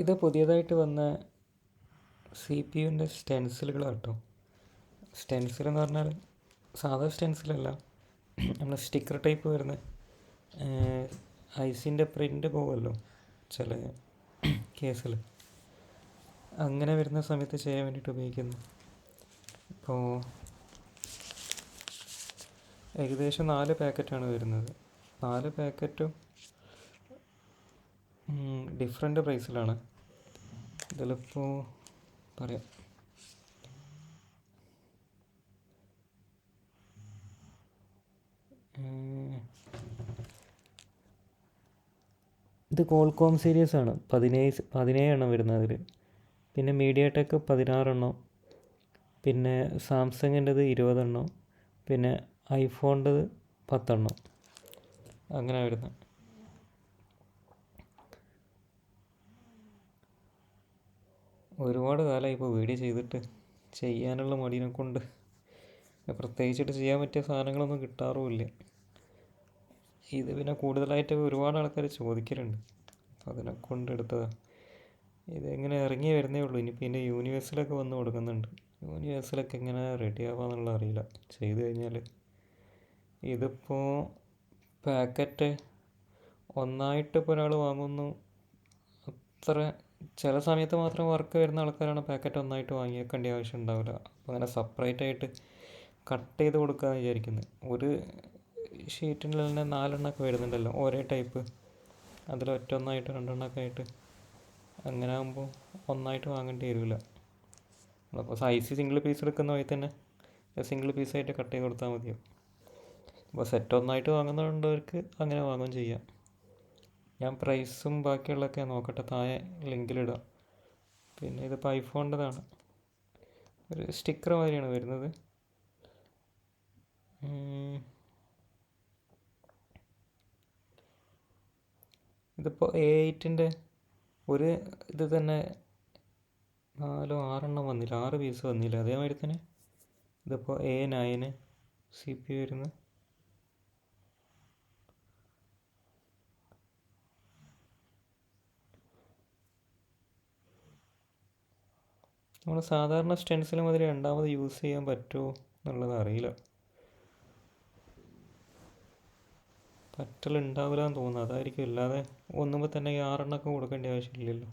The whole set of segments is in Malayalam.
ഇത് പുതിയതായിട്ട് വന്ന സി പി യുവിൻ്റെ സ്റ്റെൻസിലുകളാണ് കേട്ടോ. സ്റ്റെൻസിൽ എന്ന് പറഞ്ഞാൽ സാധാ സ്റ്റെൻസിലല്ല, നമ്മൾ സ്റ്റിക്കർ ടൈപ്പ് വരുന്ന ഐസിൻ്റെ പ്രിൻ്റ് പോകുമല്ലോ ചില കേസിൽ, അങ്ങനെ വരുന്ന സമയത്ത് ചെയ്യാൻ വേണ്ടിയിട്ട് ഉപയോഗിക്കുന്നു. ഇപ്പോൾ ഏകദേശം 4 പാക്കറ്റാണ് വരുന്നത്. 4 പാക്കറ്റും ഡിഫറെൻ്റ് പ്രൈസിലാണ്. ഇതിലിപ്പോൾ പറയാം, ഇത് കോൾകോം സീരീസാണ്. 17 എണ്ണം വരുന്നത് അതിൽ. പിന്നെ മീഡിയാടെക് 16 എണ്ണം, പിന്നെ സാംസങ്ങിൻ്റെത് 20 എണ്ണം, പിന്നെ ഐഫോണിൻ്റെത് 10 എണ്ണം, അങ്ങനെ വരുന്നത്. ഒരുപാട് കാലമായി ഇപ്പോൾ വീഡിയോ ചെയ്തിട്ട്, ചെയ്യാനുള്ള മടിയെ കൊണ്ട് പ്രത്യേകിച്ചിട്ട് ചെയ്യാൻ പറ്റിയ സാധനങ്ങളൊന്നും കിട്ടാറുമില്ല. ഇത് പിന്നെ കൂടുതലായിട്ട് ഒരുപാട് ആൾക്കാർ ചോദിക്കലുണ്ട്, അപ്പോൾ അതിനെ കൊണ്ടെടുത്തതാണ്. ഇതെങ്ങനെ ഇറങ്ങി വരുന്നേ ഉള്ളൂ. ഇനിയിപ്പോൾ ഇതിൻ്റെ യൂണിവേഴ്സിലൊക്കെ വന്ന് കൊടുക്കുന്നുണ്ട്. യൂണിവേഴ്സിലൊക്കെ എങ്ങനെ റെഡി ആവാന്നുള്ളത് അറിയില്ല ചെയ്ത് കഴിഞ്ഞാൽ. ഇതിപ്പോൾ പാക്കറ്റ് ഒന്നായിട്ട് ഇപ്പോൾ ഒരാൾ വാങ്ങുന്നു, അത്ര ചില സമയത്ത് മാത്രം വർക്ക് വരുന്ന ആൾക്കാരാണ് പാക്കറ്റ് ഒന്നായിട്ട് വാങ്ങിയേക്കേണ്ട ആവശ്യം ഉണ്ടാവില്ല. അപ്പോൾ അങ്ങനെ സെപ്പറേറ്റ് ആയിട്ട് കട്ട് ചെയ്ത് കൊടുക്കാമെന്ന് വിചാരിക്കുന്നത്. ഒരു ഷീറ്റിൽ തന്നെ 4 എണ്ണമൊക്കെ വരുന്നുണ്ടല്ലോ ഒരേ ടൈപ്പ്, അതിൽ ഒറ്റൊന്നായിട്ട് 2 എണ്ണമൊക്കെ ആയിട്ട്. അങ്ങനെ ആകുമ്പോൾ ഒന്നായിട്ട് വാങ്ങേണ്ടി വരില്ല. അപ്പോൾ സൈസ് സിംഗിൾ പീസ് എടുക്കുന്ന വഴി തന്നെ സിംഗിൾ പീസായിട്ട് കട്ട് ചെയ്ത് കൊടുത്താൽ മതിയോ. അപ്പോൾ സെറ്റ് ഒന്നായിട്ട് വാങ്ങുന്നവർക്ക് അങ്ങനെ വാങ്ങുകയും ചെയ്യാം. ഞാൻ പ്രൈസും ബാക്കിയുള്ളതൊക്കെ നോക്കട്ടെ, താഴെ ലിങ്കിലിടാം. പിന്നെ ഇതിപ്പോൾ ഐഫോണിൻ്റെതാണ്, ഒരു സ്റ്റിക്കർ മാതിരിയാണ് വരുന്നത്. ഇതിപ്പോൾ A8-ൻ്റെ ഒരു ഇത് തന്നെ 4 6 എണ്ണം വന്നില്ല, 6 പീസ് വന്നില്ല. അതേമാതിരി തന്നെ ഇതിപ്പോൾ A9 CPU വരുന്നത്. നമ്മൾ സാധാരണ സ്റ്റെൻസിൽ മാതിരി രണ്ടാമത് യൂസ് ചെയ്യാൻ പറ്റുമോ എന്നുള്ളത് അറിയില്ല. പറ്റലുണ്ടാവില്ല എന്ന് തോന്നുന്നു, അതായിരിക്കും. ഇല്ലാതെ ഒന്നുമ്പോൾ തന്നെ ഈ 6 എണ്ണമൊക്കെ കൊടുക്കേണ്ട ആവശ്യമില്ലല്ലോ.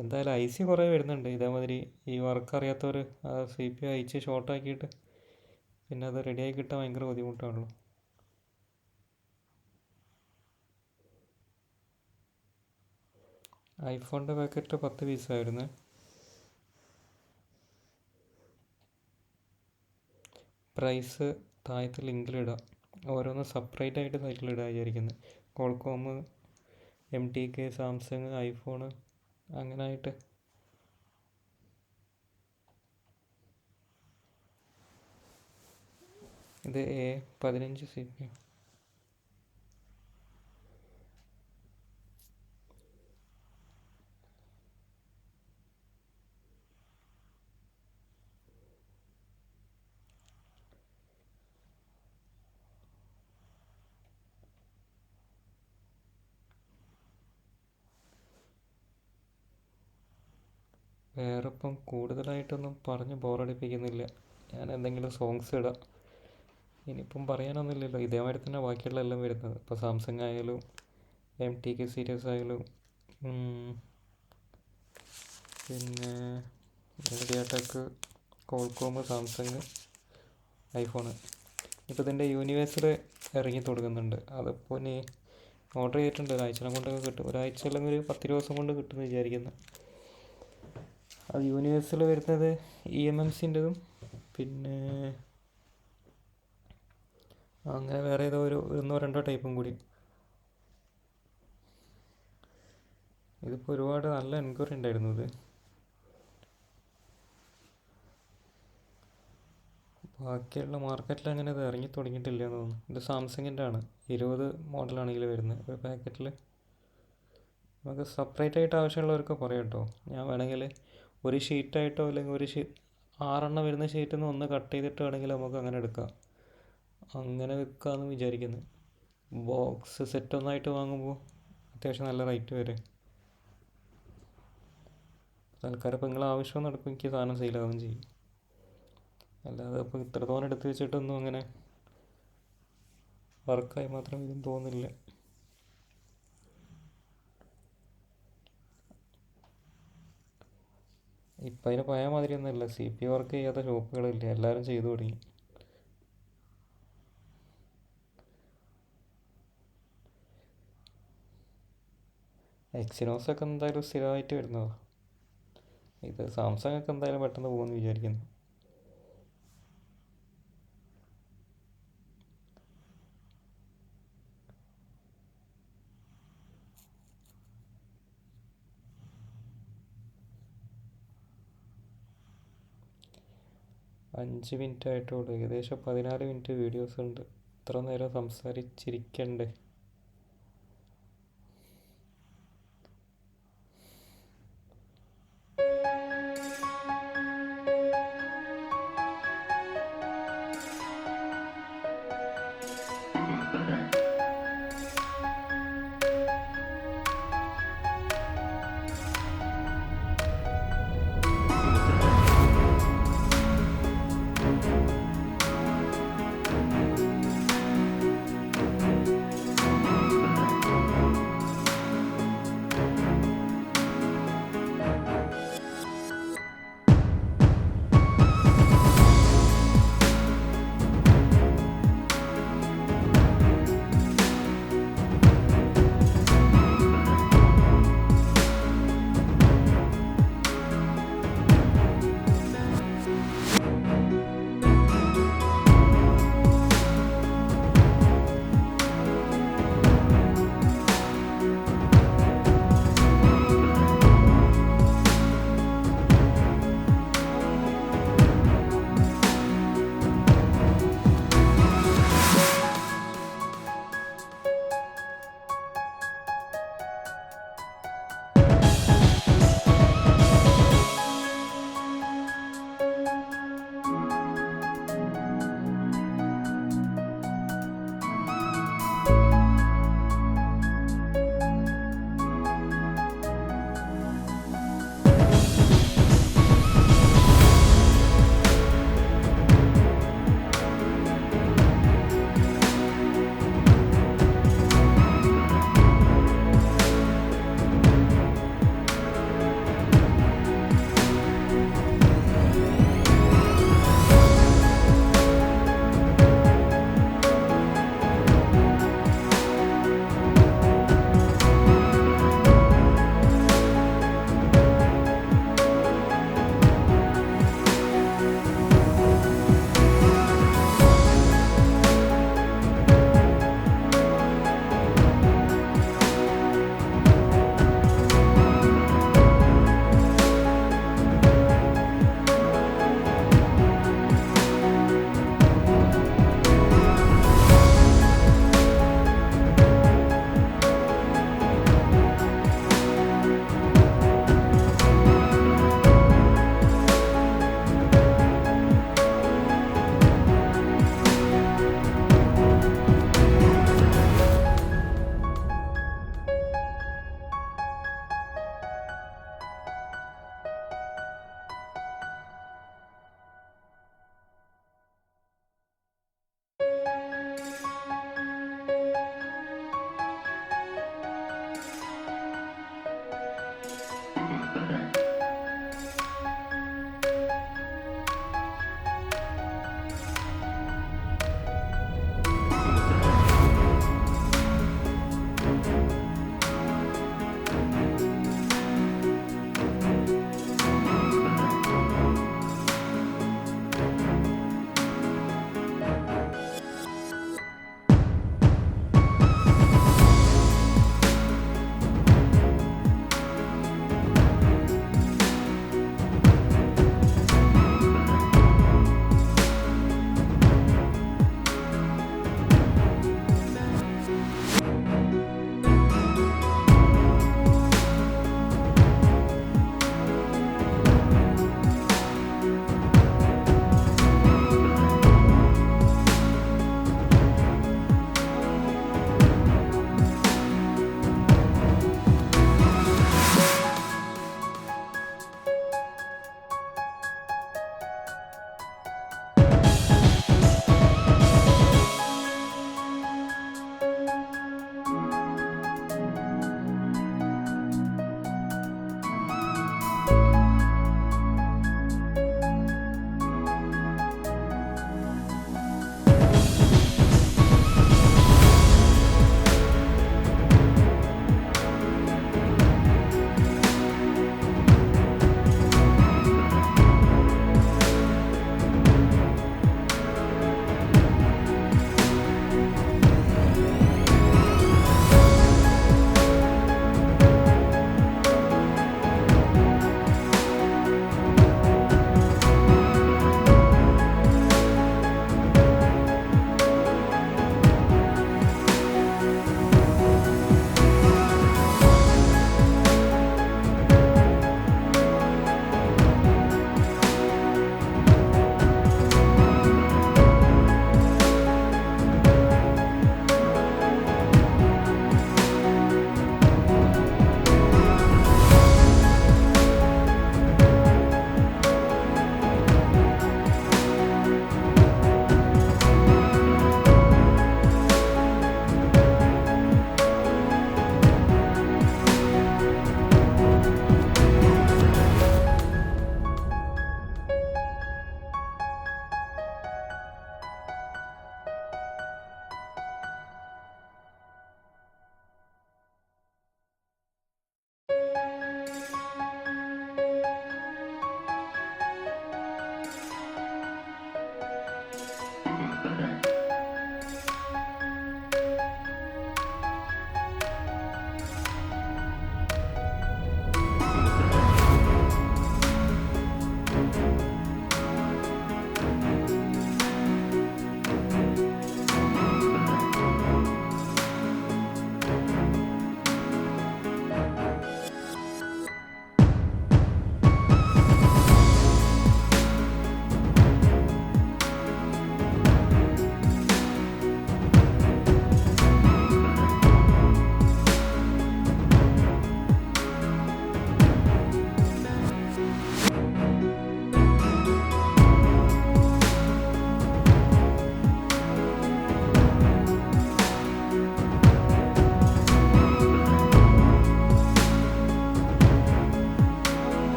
എന്തായാലും IC കുറേ വരുന്നുണ്ട് ഇതേമാതിരി. ഈ വർക്ക് അറിയാത്തവർ ആ CPU അയച്ച് ഷോർട്ടാക്കിയിട്ട് പിന്നെ അത് റെഡിയാക്കി കിട്ടാൻ ഭയങ്കര ബുദ്ധിമുട്ടാണല്ലോ. ഐഫോണിൻ്റെ പാക്കറ്റ് 10 പീസായിരുന്നു. പ്രൈസ് താഴത്തെ ലിങ്കിലിടാം. ഓരോന്ന് സെപ്പറേറ്റ് ആയിട്ട് സൈറ്റിലിടാൻ വിചാരിക്കുന്നത്. കോൾകോം, MTK, സാംസങ്, ഐഫോണ്, അങ്ങനെ ആയിട്ട്. ഇത് A15 CPU. വേറെ ഇപ്പം കൂടുതലായിട്ടൊന്നും പറഞ്ഞ് ബോറടിപ്പിക്കുന്നില്ല. ഞാൻ എന്തെങ്കിലും സോങ്സ് ഇടാം. ഇനിയിപ്പം പറയാനൊന്നുമില്ലല്ലോ, ഇതേമാതിരി തന്നെ ബാക്കിയുള്ള എല്ലാം വരുന്നത്. ഇപ്പോൾ സാംസങ് ആയാലും MTK സീരീസ് ആയാലും പിന്നെ മീഡിയാടെക്, കോൾകോം, സാംസങ്, ഐഫോണ്. ഇപ്പോൾ ഇതിൻ്റെ യൂണിവേഴ്സിൽ ഇറങ്ങി തുടങ്ങുന്നുണ്ട്. അതിപ്പോൾ ഇനി ഓർഡർ ചെയ്തിട്ടുണ്ട്, ഒരാഴ്ച കൊണ്ടൊക്കെ കിട്ടും. ഒരാഴ്ച അല്ലെങ്കിൽ ഒരു 10 ദിവസം കൊണ്ട് കിട്ടുമെന്ന് വിചാരിക്കുന്നു. അത് യൂണിവേഴ്സിൽ വരുന്നത് EMMCൻ്റെതും പിന്നെ അങ്ങനെ വേറെ ഏതോ ഒരു 1-2 ടൈപ്പും കൂടി. ഇതിപ്പോൾ ഒരുപാട് നല്ല എൻക്വയറി ഉണ്ടായിരുന്നു. ഇത് ബാക്കിയുള്ള മാർക്കറ്റിൽ അങ്ങനെ ഇത് ഇറങ്ങി തുടങ്ങിയിട്ടില്ല എന്ന് തോന്നുന്നു. ഇത് സാംസങ്ങിൻ്റെ ആണ്, 20 മോഡലാണെങ്കിൽ വരുന്നത് ഒരു പാക്കറ്റിൽ. നമുക്ക് സെപ്പറേറ്റ് ആയിട്ട് ആവശ്യമുള്ളവർക്ക് പറയാം കേട്ടോ. ഞാൻ വേണമെങ്കിൽ ഒരു ഷീറ്റായിട്ടോ അല്ലെങ്കിൽ 6 എണ്ണം വരുന്ന ഷീറ്റിൽ നിന്ന് ഒന്ന് കട്ട് ചെയ്തിട്ട് വേണമെങ്കിൽ നമുക്ക് അങ്ങനെ എടുക്കാം. അങ്ങനെ വെക്കാമെന്ന് വിചാരിക്കുന്നത്. ബോക്സ് സെറ്റ് ഒന്നായിട്ട് വാങ്ങുമ്പോൾ അത്യാവശ്യം നല്ല റേറ്റ് വരും. തൽക്കാലം ഇപ്പോൾ നിങ്ങൾ ആവശ്യം നടക്കും എനിക്ക് സാധനം സെയിലാവുകയും ചെയ്യും. അല്ലാതെ ഇപ്പോൾ ഇത്ര തോനെ എടുത്ത് വെച്ചിട്ടൊന്നും അങ്ങനെ വർക്കായി മാത്രം ഇതും തോന്നില്ല. ഇപ്പം അതിന് പഴയ മാതിരിയൊന്നുമല്ല. CPU വർക്ക് ചെയ്യാത്ത ഷോപ്പുകളില്ല, എല്ലാവരും ചെയ്തു തുടങ്ങി. എക്സിനോസൊക്കെ എന്തായാലും സ്ഥിരമായിട്ട് വരുന്നതാണ്. ഇത് സാംസങ് ഒക്കെ എന്തായാലും പെട്ടെന്ന് പോകുമെന്ന് വിചാരിക്കുന്നു. $5 മിനിറ്റ് ആയിട്ടുള്ളൂ. ഏകദേശം 14 മിനിറ്റ് വീഡിയോസ് ഉണ്ട്. ഇത്ര നേരം സംസാരിച്ചിരിക്കണ്ടേ?